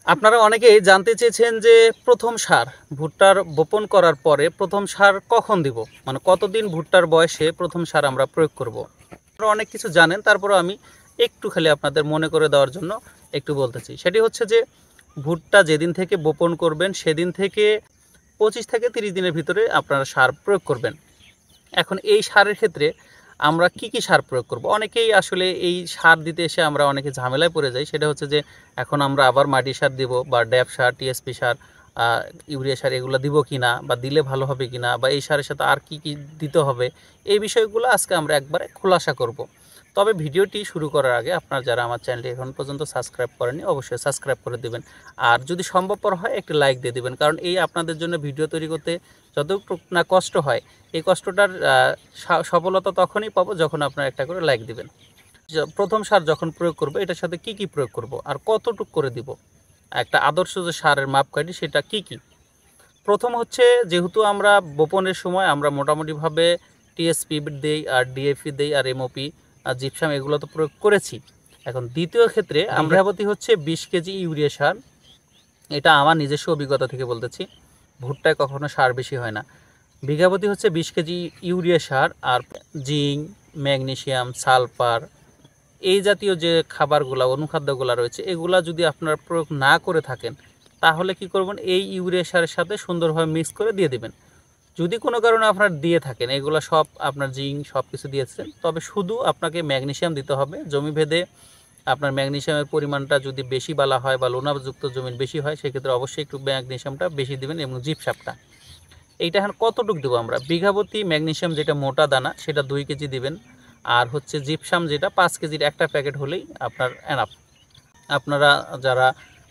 আপনারা অনেকেই জানতে চেয়েছেন যে প্রথম সার ভুট্টার বপন করার পরে প্রথম সার কখন দিব, মানে কতদিন ভুট্টার বয়সে প্রথম সার আমরা প্রয়োগ করব। আপনারা অনেক কিছু জানেন, তারপরেও আমি একটু খালি আপনাদের মনে করে দেওয়ার জন্য একটু বলতেছি। সেটি হচ্ছে যে ভুট্টা যেদিন থেকে বপন করবেন সেদিন থেকে 25 থেকে 30 দিনের ভিতরে আপনারা সার প্রয়োগ করবেন। এখন এই সারের ক্ষেত্রে আমরা কি সার প্রয়োগ করব, অনেকেই আসলে এই সার দিতে এসে আমরা অনেকে ঝামেলায় পড়ে যাই। সেটা হচ্ছে যে এখন আমরা আবার মাটি সার দিব বা ড্যাপ সার, টিএসপি সার, ইউরিয়া সার এগুলো দিব কিনা, বা দিলে ভালো হবে কিনা, বা এই সারের সাথে আর কি দিতে হবে, এই বিষয়গুলো আজকে আমরা একবারে খোলাসা করব। তবে ভিডিওটি শুরু করার আগে আপনারা যারা আমার চ্যানেলটি এখন পর্যন্ত সাবস্ক্রাইব করেননি অবশ্যই সাবস্ক্রাইব করে দেবেন, আর যদি সম্ভবপর হয় একটি লাইক দিয়ে দেবেন, কারণ এই আপনাদের জন্য ভিডিও তৈরি করতে যতটুকু না কষ্ট হয়, এই কষ্টটার সফলতা তখনই পাবো যখন আপনারা একটা করে লাইক দিবেন। প্রথম সার যখন প্রয়োগ করব এটার সাথে কি প্রয়োগ করব আর কতটুকু করে দিব, একটা আদর্শ যে সারের মাপকাঠি সেটা কি। প্রথম হচ্ছে, যেহেতু আমরা বপনের সময় আমরা মোটামুটিভাবে টিএসপি দেই আর ডিএপি দেই আর এমওপি আর জিপসাম এগুলো তো প্রয়োগ করেছি। এখন দ্বিতীয় ক্ষেত্রে আমরা হচ্ছে 20 কেজি ইউরিয়া সার। এটা আমার নিজস্ব অভিজ্ঞতা থেকে বলতেছি, ভুট্টায় কখনো সার বেশি হয় না। বিঘাপতি হচ্ছে 20 কেজি ইউরিয়া সার, আর জিঙ্ক, ম্যাগনেসিয়াম, সালফার এই জাতীয় যে খাবারগুলো অনুখাদ্যগুলো রয়েছে এগুলা যদি আপনারা প্রয়োগ না করে থাকেন তাহলে কি করবেন, এই ইউরিয়া সারের সাথে সুন্দরভাবে মিক্স করে দিয়ে দিবেন। যদি কোনো কারণে আপনার দিয়ে থাকেন এগুলো সব আপনার জিঙ্ক সব কিছু দিয়েছেন, তবে শুধু আপনাকে ম্যাগনেসিয়াম দিতে হবে। জমি ভেদে আপনার ম্যাগনেসিয়ামের পরিমাণটা যদি বেশি বলা হয় বা লোনাযুক্ত জমিন বেশি হয় সেক্ষেত্রে অবশ্যই একটু ম্যাগনেসিয়ামটা বেশি দিবেন, এবং জিপসাপটা এইটা এখন কতটুকু দেবো আমরা, বিঘাপতি ম্যাগনেসিয়াম যেটা মোটা দানা সেটা 2 কেজি দিবেন, আর হচ্ছে জিপসাম যেটা 5 কেজির একটা প্যাকেট হলেই আপনার এনাফ। আপনারা যারা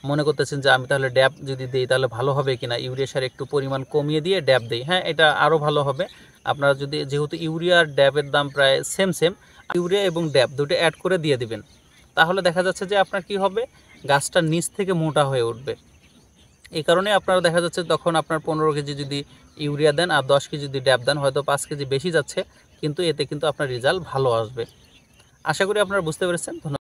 মনে করতেছেন যে আমি তাহলে ড্যাপ যদি দিই তাহলে ভালো হবে কিনা, ইউরিয়া সার একটু পরিমাণ কমিয়ে দিয়ে ড্যাপ দিই, হ্যাঁ এটা আরও ভালো হবে। আপনারা যদি, যেহেতু ইউরিয়া আর ড্যাপের দাম প্রায় সেম, ইউরিয়া এবং ড্যাপ দুটো অ্যাড করে দিয়ে দিবেন, তাহলে দেখা যাচ্ছে যে আপনার কি হবে, গাছটা নিচ থেকে মোটা হয়ে উঠবে। এই কারণে আপনারা দেখা যাচ্ছে তখন আপনার 15 কেজি যদি ইউরিয়া দেন আর 10 কেজি যদি ড্যাপ দেন, হয়তো 5 কেজি বেশি যাচ্ছে, কিন্তু এতে কিন্তু আপনার রেজাল্ট ভালো আসবে। আশা করি আপনারা বুঝতে পেরেছেন। ধন্যবাদ।